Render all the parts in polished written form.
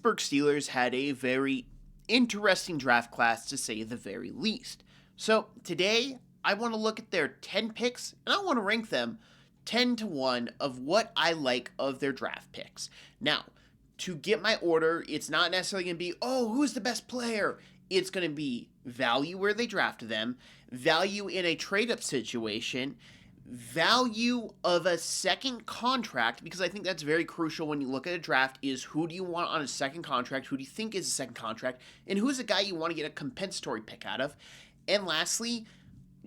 Pittsburgh Steelers had a very interesting draft class, to say the very least. So today, I want to look at their 10 picks, and I want to rank them 10 to 1 of what I like of their draft picks. Now, to get my order, it's not necessarily going to be, oh, who's the best player? It's going to be value where they drafted them, value in a trade-up situation, value of a second contract, because I think that's very crucial when you look at a draft, is who do you want on a second contract, who do you think is a second contract, and who's a guy you want to get a compensatory pick out of. And lastly,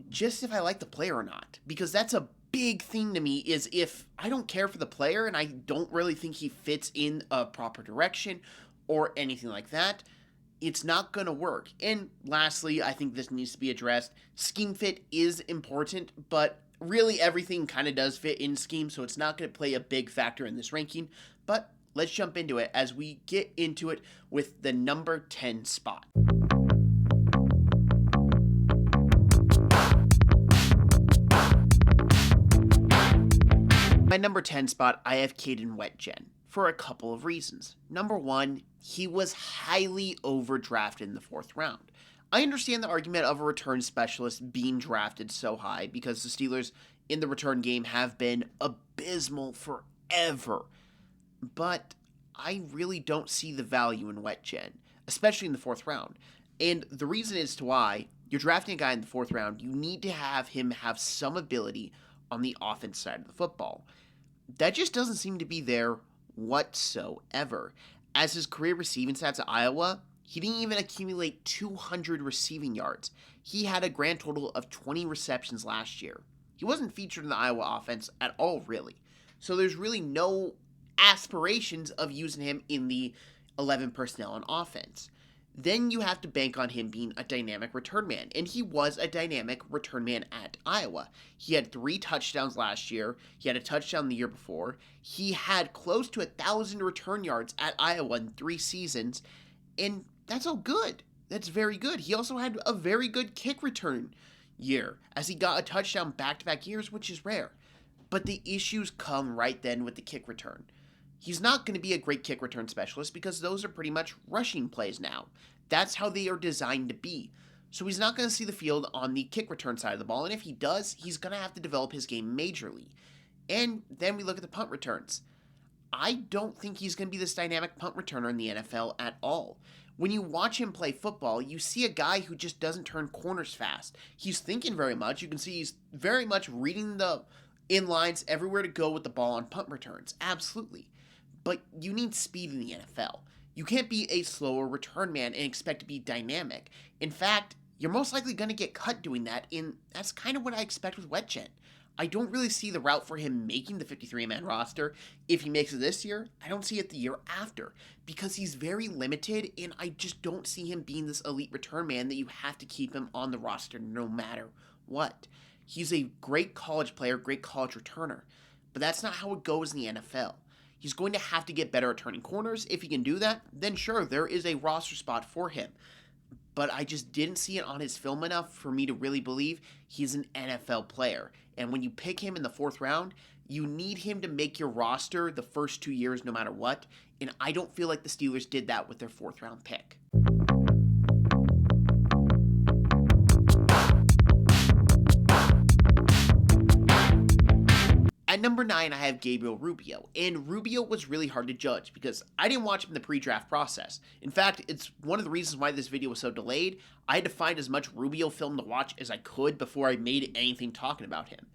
just if I like the player or not, because that's a big thing to me. Is if I don't care for the player and I don't really think he fits in a proper direction or anything like that, it's not going to work. And lastly, I think this needs to be addressed. Scheme fit is important, but really everything kind of does fit in scheme, so it's not going to play a big factor in this ranking. But let's jump into it as we get into it with the number 10 spot. My number 10 spot, I have Caden Wetjen for a couple of reasons. Number one, he was highly overdrafted in the 4th round. I understand the argument of a return specialist being drafted so high because the Steelers in the return game have been abysmal forever. But I really don't see the value in Wetjen, especially in the 4th round. And the reason as to why you're drafting a guy in the 4th round, you need to have him have some ability on the offense side of the football. That just doesn't seem to be there whatsoever. As his career receiving stats at Iowa, he didn't even accumulate 200 receiving yards. He had a grand total of 20 receptions last year. He wasn't featured in the Iowa offense at all, really. So there's really no aspirations of using him in the 11 personnel on offense. Then you have to bank on him being a dynamic return man, and he was a dynamic return man at Iowa. He had 3 touchdowns last year. He had a touchdown the year before. He had close to 1,000 return yards at Iowa in 3 seasons, and that's all good. That's very good. He also had a very good kick return year, as he got a touchdown back-to-back years, which is rare. But the issues come right then with the kick return. He's not going to be a great kick return specialist because those are pretty much rushing plays now. That's how they are designed to be. So he's not going to see the field on the kick return side of the ball, and if he does, he's going to have to develop his game majorly. And then we look at the punt returns. I don't think he's going to be this dynamic punt returner in the NFL at all. When you watch him play football, you see a guy who just doesn't turn corners fast. He's thinking very much. You can see he's very much reading the inlines everywhere to go with the ball on punt returns. Absolutely. But you need speed in the NFL. You can't be a slower return man and expect to be dynamic. In fact, you're most likely going to get cut doing that, and that's kind of what I expect with Wetjen. I don't really see the route for him making the 53-man roster. If he makes it this year, I don't see it the year after, because he's very limited, and I just don't see him being this elite return man that you have to keep him on the roster no matter what. He's a great college player, great college returner, but that's not how it goes in the NFL. He's going to have to get better at turning corners. If he can do that, then sure, there is a roster spot for him. But I just didn't see it on his film enough for me to really believe he's an NFL player. And when you pick him in the 4th round, you need him to make your roster the first 2 years no matter what. And I don't feel like the Steelers did that with their 4th round pick. At number 9, I have Gabriel Rubio, and Rubio was really hard to judge because I didn't watch him in the pre-draft process. In fact, it's one of the reasons why this video was so delayed. I had to find as much Rubio film to watch as I could before I made anything talking about him.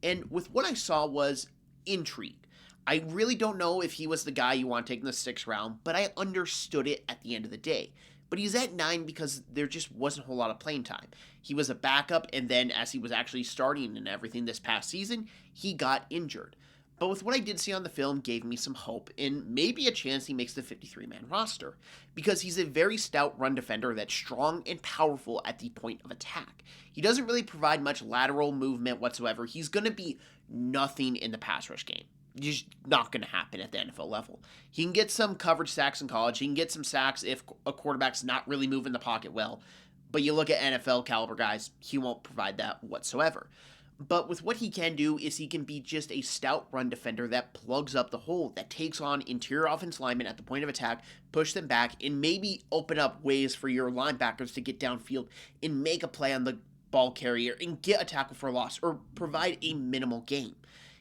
And with what I saw was intrigue. I really don't know if he was the guy you want to take in the 6th round, but I understood it at the end of the day. But he's at 9 because there just wasn't a whole lot of playing time. He was a backup, and then as he was actually starting and everything this past season, he got injured. But with what I did see on the film gave me some hope and maybe a chance he makes the 53-man roster, because he's a very stout run defender that's strong and powerful at the point of attack. He doesn't really provide much lateral movement whatsoever. He's going to be nothing in the pass rush game. Just not going to happen at the NFL level. He can get some coverage sacks in college. He can get some sacks if a quarterback's not really moving the pocket well. But you look at NFL caliber guys, he won't provide that whatsoever. But with what he can do is he can be just a stout run defender that plugs up the hole, that takes on interior offense linemen at the point of attack, push them back, and maybe open up ways for your linebackers to get downfield and make a play on the ball carrier and get a tackle for loss or provide a minimal gain.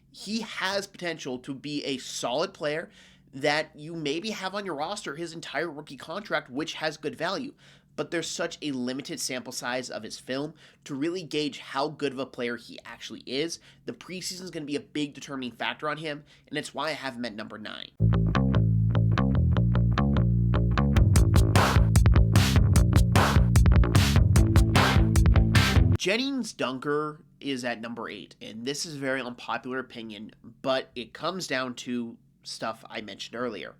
He has potential to be a solid player that you maybe have on your roster his entire rookie contract, which has good value. But there's such a limited sample size of his film to really gauge how good of a player he actually is. The preseason is going to be a big determining factor on him, and it's why I have him at number 9. Jennings Dunker is at number 8, and this is a very unpopular opinion, but it comes down to stuff I mentioned earlier.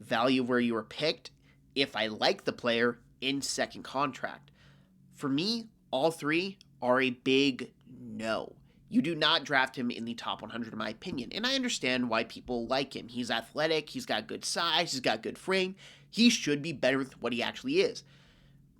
Value of where you were picked, if I like the player, in second contract. For me, all three are a big no. You do not draft him in the top 100 in my opinion, and I understand why people like him. He's athletic, he's got good size, he's got good frame, he should be better than what he actually is.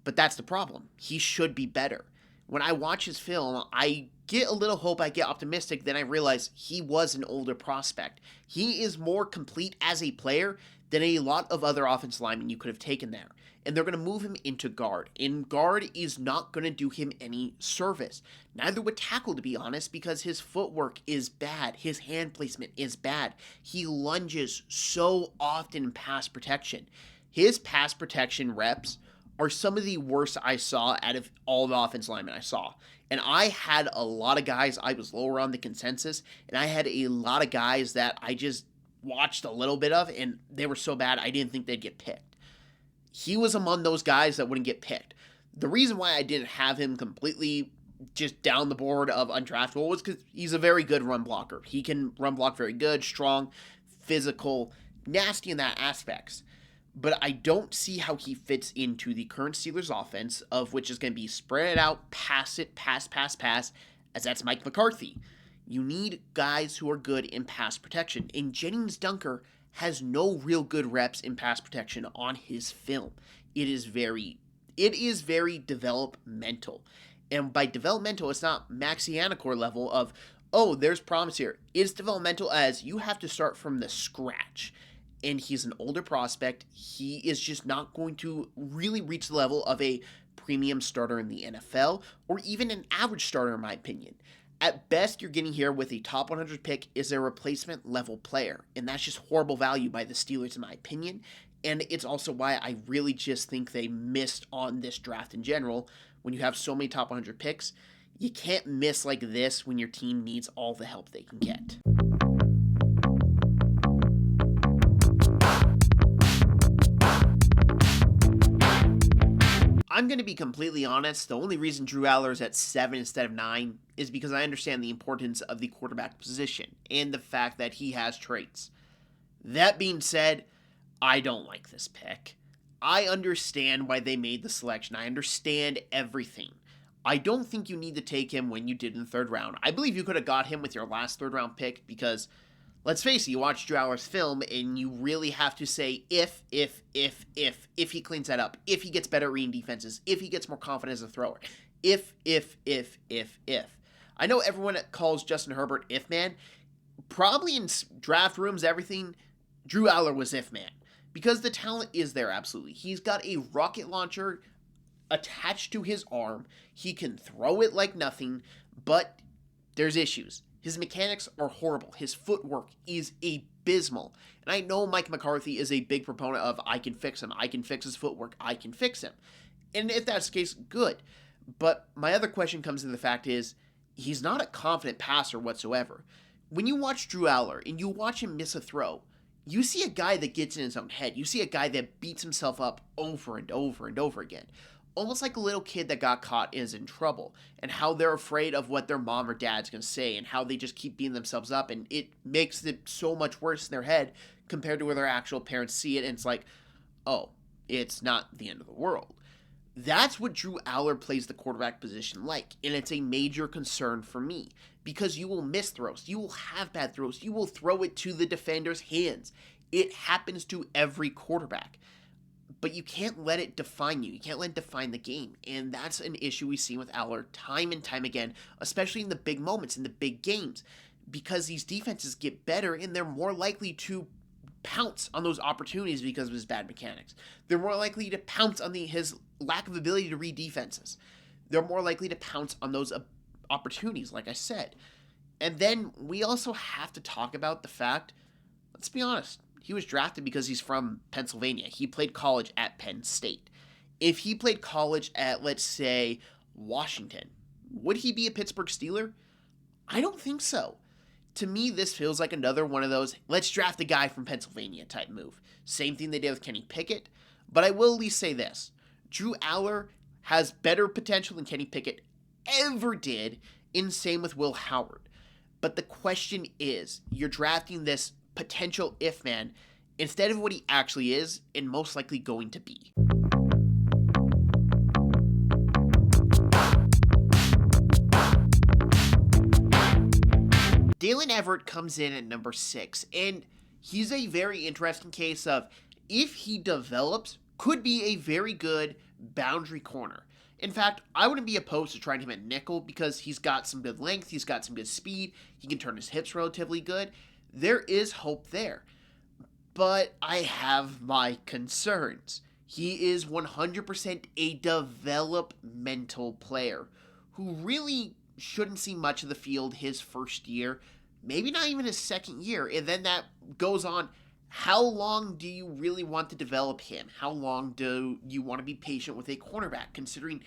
But that's the problem. He should be better. When I watch his film, I get a little hope, I get optimistic, then I realize he was an older prospect. He is more complete as a player than a lot of other offensive linemen you could have taken there. And they're going to move him into guard. And guard is not going to do him any service. Neither would tackle, to be honest, because his footwork is bad. His hand placement is bad. He lunges so often in pass protection. His pass protection reps are some of the worst I saw out of all the offensive linemen I saw. And I had a lot of guys I was lower on the consensus, and I had a lot of guys that I just watched a little bit of, and they were so bad I didn't think they'd get picked. He was among those guys that wouldn't get picked. The reason why I didn't have him completely just down the board of undraftable was because he's a very good run blocker. He can run block very good, strong, physical, nasty in that aspects. But I don't see how he fits into the current Steelers offense, of which is going to be spread it out, pass it, pass, as that's Mike McCarthy. You need guys who are good in pass protection. And Jennings Dunker has no real good reps in pass protection on his film. It is very developmental. And by developmental, it's not Max Yannicor level of, oh, there's promise here. It's developmental as you have to start from the scratch. And he's an older prospect. He is just not going to really reach the level of a premium starter in the NFL or even an average starter, in my opinion. At best, you're getting here with a top 100 pick is a replacement level player, and that's just horrible value by the Steelers in my opinion, and it's also why I really just think they missed on this draft in general. When you have so many top 100 picks, you can't miss like this when your team needs all the help they can get. I'm going to be completely honest, the only reason Drew Aller is at 7 instead of 9 is because I understand the importance of the quarterback position and the fact that he has traits. That being said, I don't like this pick. I understand why they made the selection. I understand everything. I don't think you need to take him when you did in the 3rd round. I believe you could have got him with your last 3rd round pick because, let's face it, you watch Drew Aller's film and you really have to say if he cleans that up, if he gets better at reading defenses, if he gets more confident as a thrower, if. I know everyone calls Justin Herbert if man. Probably in draft rooms, everything, Drew Aller was if man. Because the talent is there, absolutely. He's got a rocket launcher attached to his arm. He can throw it like nothing, but there's issues. His mechanics are horrible. His footwork is abysmal. And I know Mike McCarthy is a big proponent of, I can fix him. I can fix his footwork. I can fix him. And if that's the case, good. But my other question comes to the fact is, he's not a confident passer whatsoever. When you watch Drew Aller and you watch him miss a throw, you see a guy that gets in his own head. You see a guy that beats himself up over and over and over again. Almost like a little kid that got caught is in trouble, and how they're afraid of what their mom or dad's going to say, and how they just keep beating themselves up, and it makes it so much worse in their head compared to where their actual parents see it, and it's like, oh, it's not the end of the world. That's what Drew Aller plays the quarterback position like, and it's a major concern for me, because you will miss throws, you will have bad throws, you will throw it to the defender's hands. It happens to every quarterback. but you can't let it define you. You can't let it define the game. And that's an issue we've seen with Aller time and time again, especially in the big moments, in the big games, because these defenses get better and they're more likely to pounce on those opportunities because of his bad mechanics. They're more likely to pounce on his lack of ability to read defenses. They're more likely to pounce on those opportunities, like I said. And then we also have to talk about the fact, let's be honest, he was drafted because he's from Pennsylvania. He played college at Penn State. If he played college at, let's say, Washington, would he be a Pittsburgh Steeler? I don't think so. To me, this feels like another one of those, let's draft a guy from Pennsylvania type move. Same thing they did with Kenny Pickett. But I will at least say this. Drew Aller has better potential than Kenny Pickett ever did, and same with Will Howard. But the question is, you're drafting this potential if man instead of what he actually is and most likely going to be. Dalen Everett comes in at number 6, and he's a very interesting case of, if he develops, could be a very good boundary corner. In fact, I wouldn't be opposed to trying him at nickel because he's got some good length, he's got some good speed, he can turn his hips relatively good. There is hope there. But I have my concerns. He is 100% a developmental player who really shouldn't see much of the field his first year, maybe not even his second year, and then that goes on. How long do you really want to develop him? How long do you want to be patient with a cornerback, considering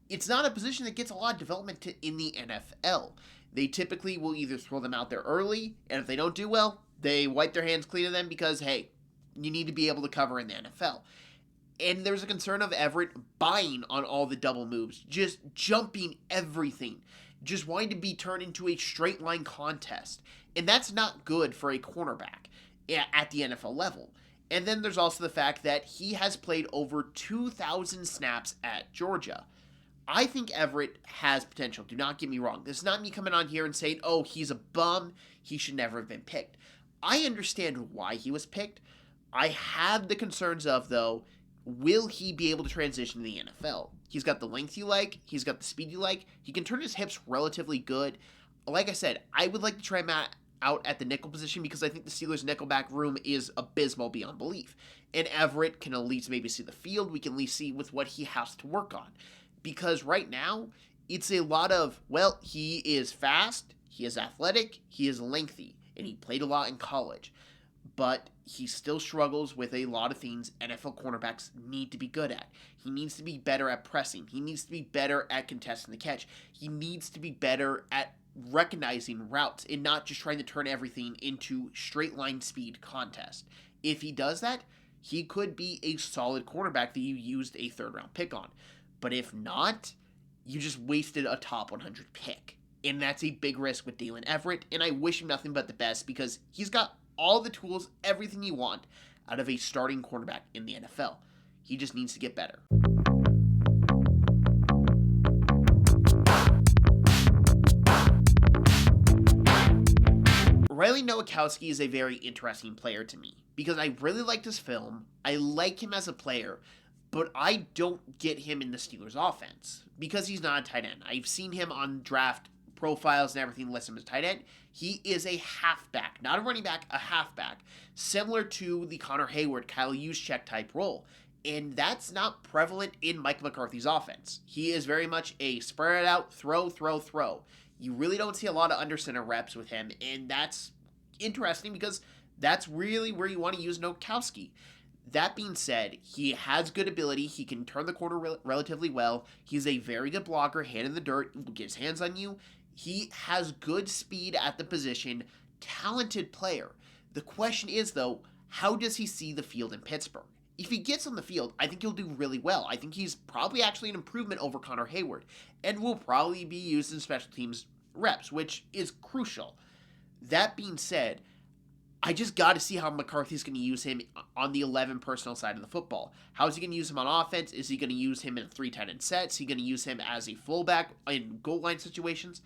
it's not a position that gets a lot of development in the NFL? They typically will either throw them out there early, and if they don't do well, they wipe their hands clean of them because, hey, you need to be able to cover in the NFL. And there's a concern of Everett buying on all the double moves, just jumping everything, just wanting to be turned into a straight line contest. And that's not good for a cornerback at the NFL level. And then there's also the fact that he has played over 2,000 snaps at Georgia. I think Everett has potential. Do not get me wrong. This is not me coming on here and saying, oh, he's a bum, he should never have been picked. I understand why he was picked. I have the concerns of, though, will he be able to transition to the NFL? He's got the length you like. He's got the speed you like. He can turn his hips relatively good. Like I said, I would like to try him out at the nickel position because I think the Steelers' nickelback room is abysmal beyond belief. And Everett can at least maybe see the field. We can at least see with what he has to work on. Because right now, it's a lot of, well, he is fast, he is athletic, he is lengthy, and he played a lot in college. But he still struggles with a lot of things NFL cornerbacks need to be good at. He needs to be better at pressing. He needs to be better at contesting the catch. He needs to be better at recognizing routes and not just trying to turn everything into straight line speed contest. If he does that, he could be a solid cornerback that you used a third round pick on. But if not, you just wasted a top 100 pick. And that's a big risk with Dalen Everett, and I wish him nothing but the best because he's got all the tools, everything you want out of a starting cornerback in the NFL. He just needs to get better. Riley Nowakowski is a very interesting player to me because I really liked his film. I like him as a player, but I don't get him in the Steelers offense because he's not a tight end. I've seen him on draft profiles and everything list him as tight end. He is a halfback, not a running back, a halfback, similar to the Connor Hayward, Kyle Juszczyk type role. And that's not prevalent in Mike McCarthy's offense. He is very much a spread it out, throw. You really don't see a lot of under center reps with him, and that's interesting because that's really where you want to use Nowakowski. That being said, he has good ability. He can turn the corner relatively well. He's a very good blocker, hand in the dirt, will get his hands on you. He has good speed at the position, talented player. The question is, though, how does he see the field in Pittsburgh? If he gets on the field, I think he'll do really well. I think he's probably actually an improvement over Connor Hayward and will probably be used in special teams reps, which is crucial. That being said, I just got to see how McCarthy's going to use him on the 11 personnel side of the football. How is he going to use him on offense? Is he going to use him in 3 tight end sets? Is he going to use him as a fullback in goal line situations?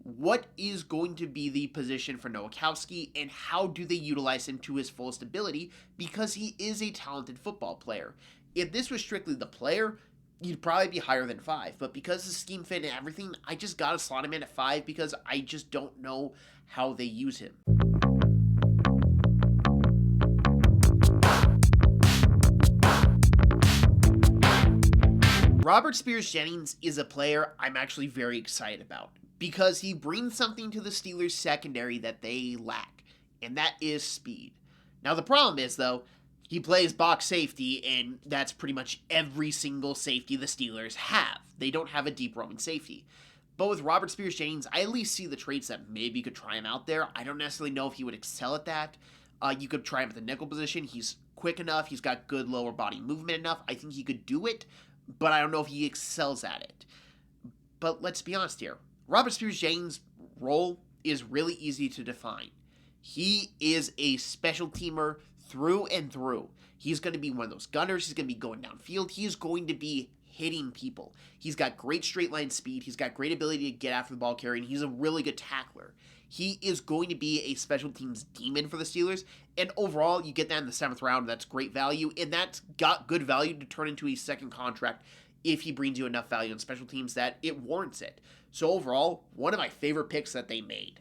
what is going to be the position for Nowakowski and how do they utilize him to his fullest ability, because he is a talented football player. If this was strictly the player, he'd probably be higher than 5, but because the scheme fit and everything, I just gotta slot him in at 5 because I just don't know how they use him. Robert Spears-Jennings is a player I'm actually very excited about because he brings something to the Steelers secondary that they lack, and that is speed. Now the problem is, though, he plays box safety, and that's pretty much every single safety the Steelers have. They don't have a deep roaming safety. But with Robert Spears-Jennings, I at least see the traits that maybe you could try him out there. I don't necessarily know if he would excel at that. You could try him at the nickel position. He's quick enough. He's got good lower body movement enough. I think he could do it, but I don't know if he excels at it. But let's be honest here. Robert Spears-Jennings' role is really easy to define. He is a special teamer through and through. He's going to be one of those gunners. He's going to be going downfield. He's going to be hitting people. He's got great straight line speed. He's got great ability to get after the ball carrier, and he's a really good tackler. He is going to be a special teams demon for the Steelers, and overall, you get that in the 7th round. That's great value, and that's got good value to turn into a second contract if he brings you enough value on special teams that it warrants it. So overall, one of my favorite picks that they made.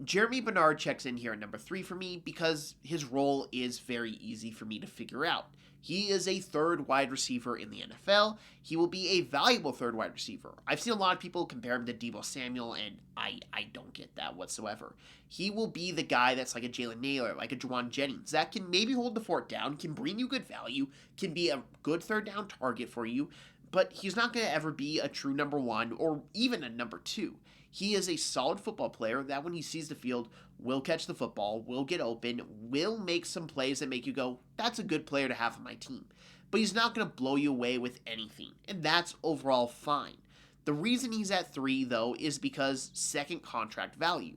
Jeremy Bernard checks in here at number 3 for me because his role is very easy for me to figure out. He is a third wide receiver in the NFL. He will be a valuable third wide receiver. I've seen a lot of people compare him to Deebo Samuel, and I don't get that whatsoever. He will be the guy that's like a Jalen Naylor, like a Juwan Jennings, that can maybe hold the fort down, can bring you good value, can be a good third down target for you, but he's not going to ever be a true number 1 or even a number 2. He is a solid football player that when he sees the field will catch the football, will get open, will make some plays that make you go, that's a good player to have on my team. But he's not going to blow you away with anything, and that's overall fine. The reason he's at 3, though, is because second contract value.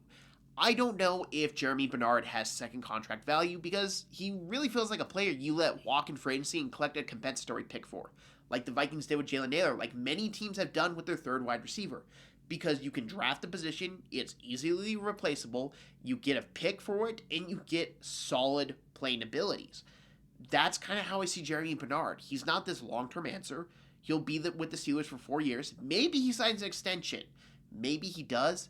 I don't know if Jeremy Bernard has second contract value because he really feels like a player you let walk in free agency and collect a compensatory pick for, like the Vikings did with Jalen Naylor, like many teams have done with their third wide receiver. Because you can draft a position, it's easily replaceable, you get a pick for it, and you get solid playing abilities. That's kind of how I see Jeremy Bernard. He's not this long-term answer. He'll be with the Steelers for 4 years. Maybe he signs an extension. Maybe he does.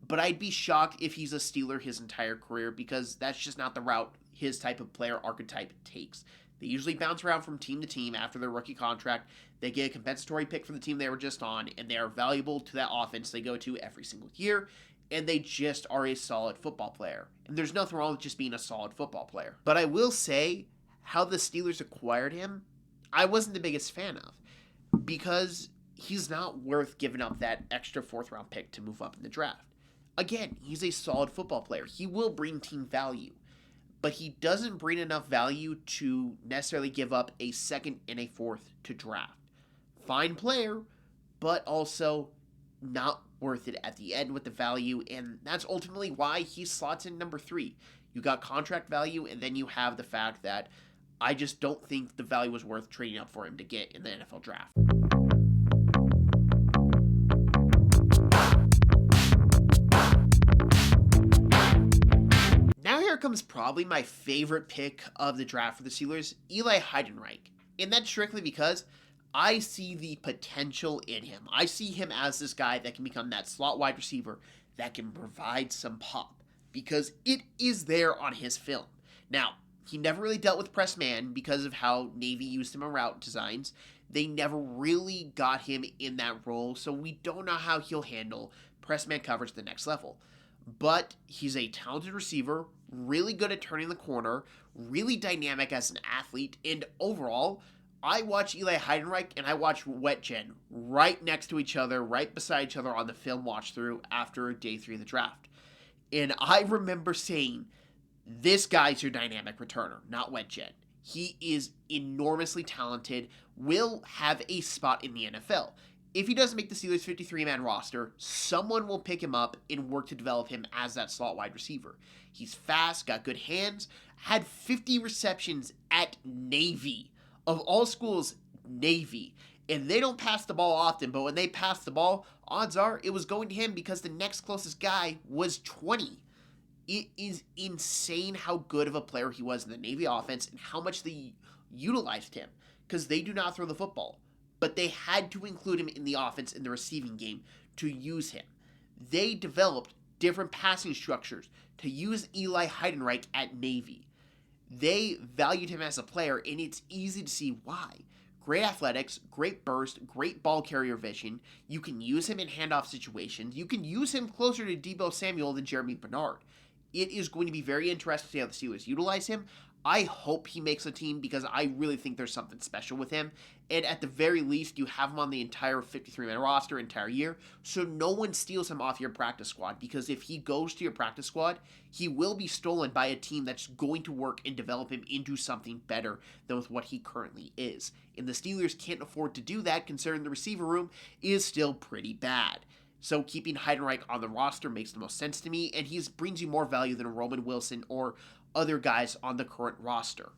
But I'd be shocked if he's a Steeler his entire career because that's just not the route his type of player archetype takes. They usually bounce around from team to team after their rookie contract. They get a compensatory pick for the team they were just on, and they are valuable to that offense they go to every single year, and they just are a solid football player. And there's nothing wrong with just being a solid football player. But I will say, how the Steelers acquired him, I wasn't the biggest fan of, because he's not worth giving up that extra 4th round pick to move up in the draft. Again, he's a solid football player. He will bring team value. But he doesn't bring enough value to necessarily give up a 2nd and a 4th to draft. Fine player, but also not worth it at the end with the value, and that's ultimately why he slots in number 3. You got contract value, and then you have the fact that I just don't think the value was worth trading up for him to get in the NFL draft. Now here comes probably my favorite pick of the draft for the Steelers, Eli Heidenreich. And that's strictly because I see the potential in him. I see him as this guy that can become that slot wide receiver that can provide some pop because it is there on his film. Now, he never really dealt with press man because of how Navy used him in route designs. They never really got him in that role, so we don't know how he'll handle press man coverage at the next level. But he's a talented receiver, really good at turning the corner, really dynamic as an athlete, and overall, I watch Eli Heidenreich and I watch WetGen right next to each other, right beside each other on the film watch through after day 3 of the draft. And I remember saying, this guy's your dynamic returner, not WetGen. He is enormously talented, will have a spot in the NFL. If he doesn't make the Steelers' 53-man roster, someone will pick him up and work to develop him as that slot wide receiver. He's fast, got good hands, had 50 receptions at Navy Of all schools, Navy. And they don't pass the ball often, but when they pass the ball, odds are it was going to him because the next closest guy was 20. It is insane how good of a player he was in the Navy offense and how much they utilized him, because they do not throw the football. But they had to include him in the offense in the receiving game to use him. They developed different passing structures to use Eli Heidenreich at Navy. They valued him as a player, and it's easy to see why. Great athletics, great burst, great ball carrier vision. You can use him in handoff situations. You can use him closer to Deebo Samuel than Jeremy Bernard. It is going to be very interesting to see how the Steelers utilize him. I hope he makes a team because I really think there's something special with him. And at the very least, you have him on the entire 53-man roster entire year, so no one steals him off your practice squad, because if he goes to your practice squad, he will be stolen by a team that's going to work and develop him into something better than with what he currently is. And the Steelers can't afford to do that, considering the receiver room is still pretty bad. So keeping Heidenreich on the roster makes the most sense to me, and he brings you more value than Roman Wilson or other guys on the current roster.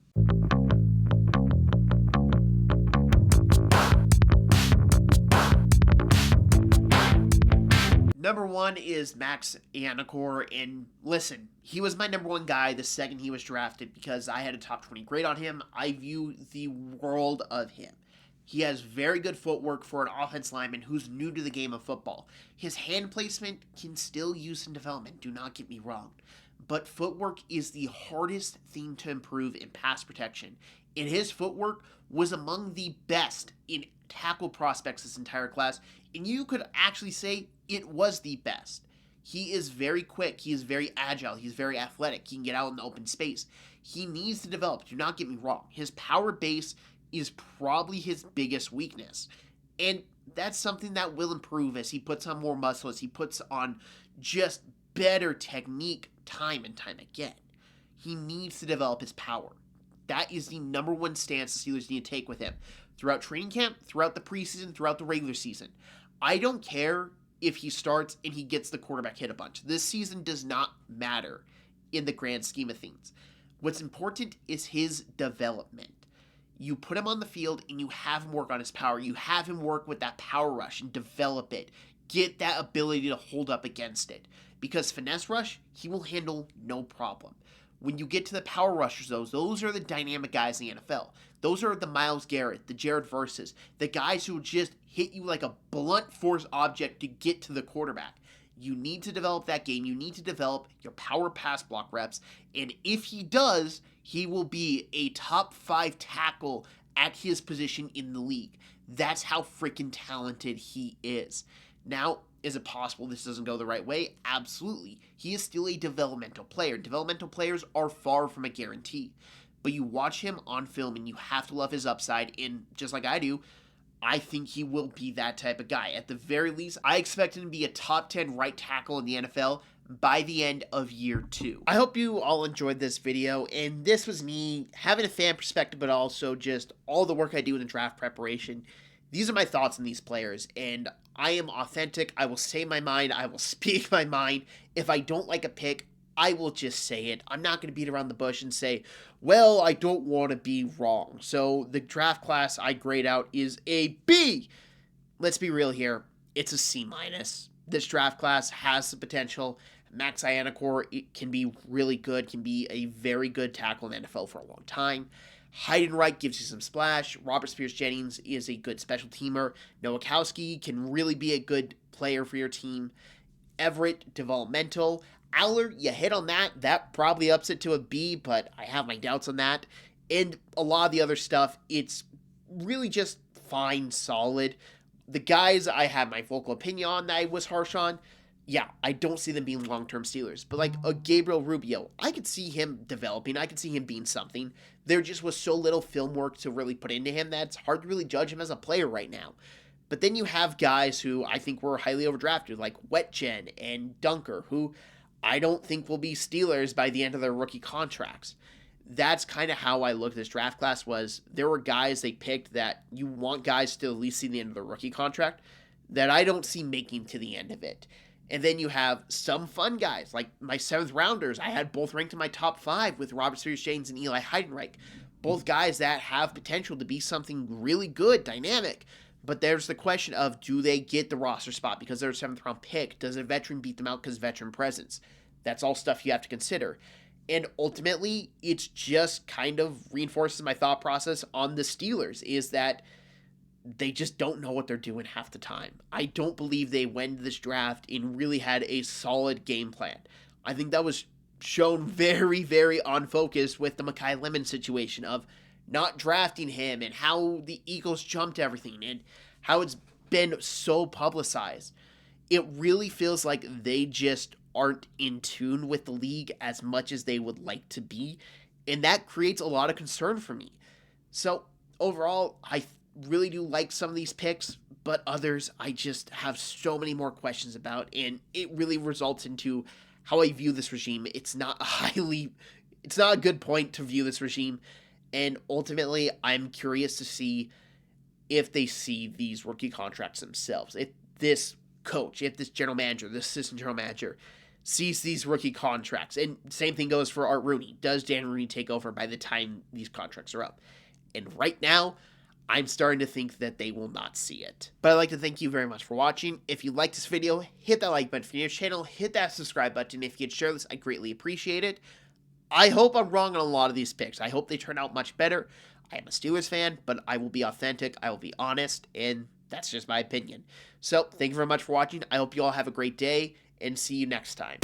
Number one is Max Iannacor, and listen, he was my number one guy the second he was drafted because I had a top 20 grade on him. I view the world of him. He has very good footwork for an offense lineman who's new to the game of football. His hand placement can still use in development, do not get me wrong. But footwork is the hardest thing to improve in pass protection. And his footwork was among the best in tackle prospects this entire class. And you could actually say it was the best. He is very quick. He is very agile. He's very athletic. He can get out in the open space. He needs to develop. Do not get me wrong. His power base is probably his biggest weakness. And that's something that will improve as he puts on more muscle, as he puts on just better technique time and time again. He needs to develop his power. That is the number one stance the Steelers need to take with him throughout training camp, throughout the preseason, throughout the regular season. I don't care if he starts and he gets the quarterback hit a bunch. This season does not matter in the grand scheme of things. What's important is his development. You put him on the field and you have him work on his power. You have him work with that power rush and develop it. Get that ability to hold up against it. Because finesse rush, he will handle no problem. When you get to the power rushers, those are the dynamic guys in the NFL. Those are the Myles Garrett, the Jared Verses, the guys who just hit you like a blunt force object to get to the quarterback. You need to develop that game. You need to develop your power pass block reps. And if he does, he will be a top 5 tackle at his position in the league. That's how freaking talented he is. Now, is it possible this doesn't go the right way? Absolutely. He is still a developmental player. Developmental players are far from a guarantee. But you watch him on film and you have to love his upside. And just like I do, I think he will be that type of guy. At the very least, I expect him to be a top 10 right tackle in the NFL by the end of year 2. I hope you all enjoyed this video, and this was me having a fan perspective, but also just all the work I do in the draft preparation. These are my thoughts on these players, and I am authentic. I will say my mind. I will speak my mind. If I don't like a pick, I will just say it. I'm not going to beat around the bush and say, well, I don't want to be wrong. So the draft class I grade out is a B. Let's be real here. It's a C-. This draft class has the potential. Max Iannacor can be really good, can be a very good tackle in the NFL for a long time. Heidenreich gives you some splash. Robert Spears-Jennings is a good special teamer. Nowakowski can really be a good player for your team. Everett, developmental. Aller, you hit on that. That probably ups it to a B, but I have my doubts on that. And a lot of the other stuff, it's really just fine, solid. The guys I had my vocal opinion on that I was harsh on, yeah, I don't see them being long-term Steelers. But like a Gabriel Rubio, I could see him developing. I could see him being something. There just was so little film work to really put into him that it's hard to really judge him as a player right now. But then you have guys who I think were highly overdrafted, like Wetjen and Dunker, who I don't think will be Steelers by the end of their rookie contracts. That's kind of how I looked at this draft class. Was there were guys they picked that you want guys to at least see the end of their rookie contract that I don't see making to the end of it. And then you have some fun guys, like my 7th rounders. I had both ranked in my top 5 with Robert Spears-Jennings and Eli Heidenreich. both guys that have potential to be something really good, dynamic. But there's the question of, do they get the roster spot because they're a 7th-round pick? Does a veteran beat them out because veteran presence? That's all stuff you have to consider. And ultimately, it's just kind of reinforces my thought process on the Steelers, is that they just don't know what they're doing half the time. I don't believe they went into this draft and really had a solid game plan. I think that was shown very, very on focus with the Mekhi Lemon situation of not drafting him and how the Eagles jumped everything and how it's been so publicized. It really feels like they just aren't in tune with the league as much as they would like to be, and that creates a lot of concern for me. So overall, I really do like some of these picks, but others I just have so many more questions about, and it really results into how I view this regime. It's not a good point to view this regime, and ultimately I'm curious to see if they see these rookie contracts themselves. If this coach, if this general manager, this assistant general manager sees these rookie contracts, and same thing goes for Art Rooney. Does Dan Rooney take over by the time these contracts are up? And right now, I'm starting to think that they will not see it. But I'd like to thank you very much for watching. If you liked this video, hit that like button for your channel, hit that subscribe button. If you'd share this, I greatly appreciate it. I hope I'm wrong on a lot of these picks. I hope they turn out much better. I am a Steelers fan, but I will be authentic, I will be honest, and that's just my opinion. So, thank you very much for watching. I hope you all have a great day, and see you next time.